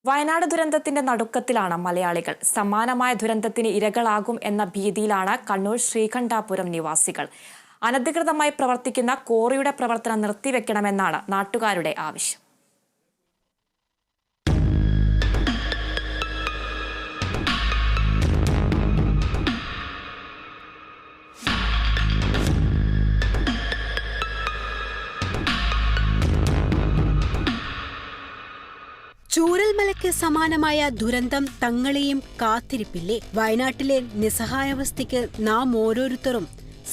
വയനാട് ദുരന്തത്തിന്റെ നടുക്കത്തിലാണ് മലയാളികൾ. സമാനമായ ദുരന്തത്തിന് ഇരകളാകും എന്ന ഭീതിയിലാണ് കണ്ണൂർ ശ്രീകണ്ഠാപുരം നിവാസികൾ. അനധികൃതമായി പ്രവർത്തിക്കുന്ന ക്വാറിയുടെ പ്രവർത്തനം നിർത്തിവെക്കണമെന്നാണ് നാട്ടുകാരുടെ ആവശ്യം. ചൂരൽമലയ്ക്ക് സമാനമായ ദുരന്തം തങ്ങളെയും കാത്തിരിപ്പില്ലേ? വയനാട്ടിലെ നിസ്സഹായാവസ്ഥയ്ക്ക് നാം ഓരോരുത്തരും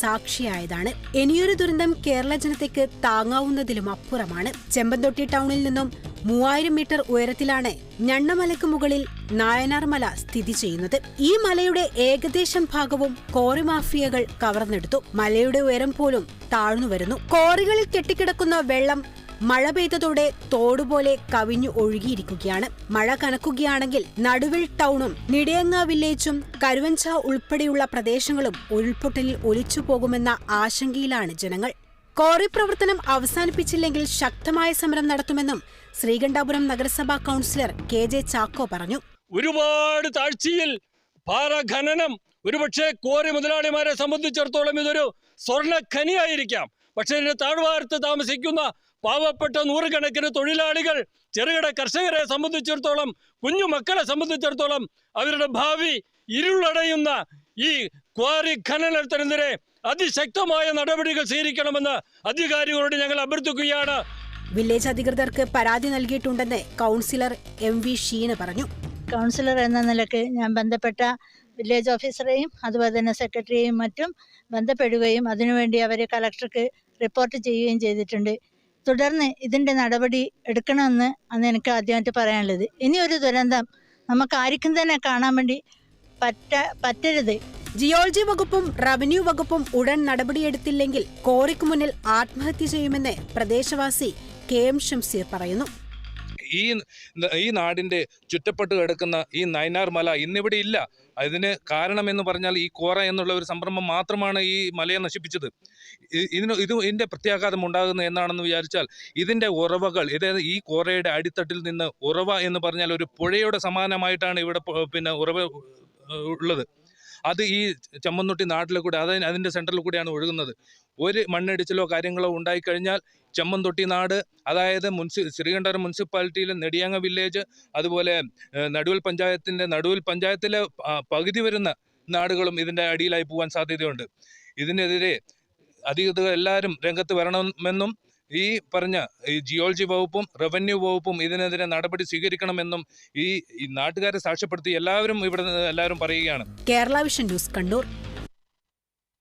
സാക്ഷിയായതാണ്. ഇനിയൊരു ദുരന്തം കേരള ജനതയ്ക്ക് താങ്ങാവുന്നതിലും അപ്പുറമാണ്. ചെമ്പന്തൊട്ടി ടൗണിൽ നിന്നും 3000 മീറ്റർ ഉയരത്തിലാണ് ഞണ്ണമലയ്ക്ക് മുകളിൽ നായനാർ മല സ്ഥിതി ചെയ്യുന്നത്. ഈ മലയുടെ ഏകദേശം ഭാഗവും കോറി മാഫിയകൾ കവർന്നെടുത്തു. മലയുടെ ഉയരം പോലും താഴ്ന്നുവരുന്നു. കോറികളിൽ കെട്ടിക്കിടക്കുന്ന വെള്ളം മഴ പെയ്തതോടെ തോടുപോലെ കവിഞ്ഞു ഒഴുകിയിരിക്കുകയാണ്. മഴ കനക്കുകയാണെങ്കിൽ നടുവിൽ ടൗണും നിടയങ്ങ വില്ലേജും കരുവഞ്ച ഉൾപ്പെടെയുള്ള പ്രദേശങ്ങളും ഉരുൾപൊട്ടലിൽ ഒലിച്ചുപോകുമെന്ന ആശങ്കയിലാണ് ജനങ്ങൾ. ക്വാറി പ്രവർത്തനം അവസാനിപ്പിച്ചില്ലെങ്കിൽ ശക്തമായ സമരം നടത്തുമെന്നും ശ്രീകണ്ഠാപുരം നഗരസഭാ കൌൺസിലർ KJ ചാക്കോ പറഞ്ഞു. ഒരുപാട് താഴ്ചയിൽ പാറ ഖനനം ഒരുപക്ഷെ ക്വാറി മുതലാളിമാരെ സംബന്ധിച്ചിടത്തോളം ഇതൊരു സ്വർണ്ണ ഖനിയായിരിക്കാം. പക്ഷെ ഇതിന്റെ താഴ്വാരത്ത് താമസിക്കുന്ന പാവപ്പെട്ട നൂറുകണക്കിന് തൊഴിലാളികൾ, ചെറുകിട കർഷകരെ സംബന്ധിച്ചിടത്തോളം, കുഞ്ഞു മക്കളെ സംബന്ധിച്ചിടത്തോളം അവരുടെ ഭാവി ഇരുളടയുന്ന ഈ ക്വാറി ഖനനത്തിനെതിരെ അതിശക്തമായ നടപടികൾ സ്വീകരിക്കണമെന്ന് അധികാരികളോട് ഞങ്ങൾ അഭ്യർത്ഥിക്കുകയാണ്. വില്ലേജ് അധികൃതർക്ക് പരാതി നൽകിയിട്ടുണ്ടെന്ന് കൌൺസിലർ MV ഷീന പറഞ്ഞു. കൗൺസിലർ എന്ന നിലയ്ക്ക് ഞാൻ ബന്ധപ്പെട്ട വില്ലേജ് ഓഫീസറെയും അതുപോലെ തന്നെ സെക്രട്ടറിയെയും മറ്റും ബന്ധപ്പെടുകയും അതിനുവേണ്ടി അവരെ കളക്ടർക്ക് റിപ്പോർട്ട് ചെയ്യുകയും ചെയ്തിട്ടുണ്ട്. തുടർന്ന് ഇതിൻ്റെ നടപടി എടുക്കണമെന്ന് അന്ന് എനിക്ക് ആദ്യമായിട്ട് പറയാനുള്ളത്. ഇനിയൊരു ദുരന്തം നമുക്ക് ആർക്കും തന്നെ കാണാൻ വേണ്ടി പറ്റരുത്. ജിയോളജി വകുപ്പും റവന്യൂ വകുപ്പും ഉടൻ നടപടിയെടുത്തില്ലെങ്കിൽ ക്വാറിക്ക് മുന്നിൽ ആത്മഹത്യ ചെയ്യുമെന്ന് പ്രദേശവാസി KM ഷംസീർ പറയുന്നു. ഈ നാടിന്റെ ചുറ്റപ്പെട്ട് കിടക്കുന്ന ഈ നയനാർ മല ഇന്നിവിടെ ഇല്ല. അതിന് കാരണമെന്ന് പറഞ്ഞാൽ ഈ കോറ എന്നുള്ള ഒരു സംരംഭം മാത്രമാണ് ഈ മലയെ നശിപ്പിച്ചത്. ഇതിന്റെ പ്രത്യാഘാതം ഉണ്ടാകുന്നത് എന്നാണെന്ന് വിചാരിച്ചാൽ ഇതിന്റെ ഉറവകൾ, അതായത് ഈ കോറയുടെ അടിത്തട്ടിൽ നിന്ന് ഉറവ എന്ന് പറഞ്ഞാൽ ഒരു പുഴയുടെ സമാനമായിട്ടാണ് ഇവിടെ ഉറവ ഉള്ളത്. അത് ഈ ചെമ്മന്തൊട്ടി നാട്ടിലെ കൂടെ, അതായത് അതിൻ്റെ സെൻട്രലിൽ കൂടെയാണ് ഒഴുകുന്നത്. ഒരു മണ്ണിടിച്ചിലോ കാര്യങ്ങളോ ഉണ്ടായിക്കഴിഞ്ഞാൽ ചെമ്മന്തൊട്ടി നാട്, അതായത് ശ്രീകണ്ഠാപുരം മുനിസിപ്പാലിറ്റിയിലെ നെടിയാങ്ങ വില്ലേജ്, അതുപോലെ നടുവിൽ പഞ്ചായത്തിലെ പകുതി വരുന്ന നാടുകളും ഇതിൻ്റെ അടിയിലായി പോകാൻ സാധ്യതയുണ്ട്. ഇതിനെതിരെ അധികൃതർ എല്ലാവരും രംഗത്ത് വരണമെന്നും ഈ പറഞ്ഞ ജിയോളജി വകുപ്പും റവന്യൂ വകുപ്പും ഇതിനെതിരെ നടപടി സ്വീകരിക്കണമെന്നും ഈ നാട്ടുകാരെ സാക്ഷ്യപ്പെടുത്തി എല്ലാവരും പറയുകയാണ്. Kerala vision news, Kannur.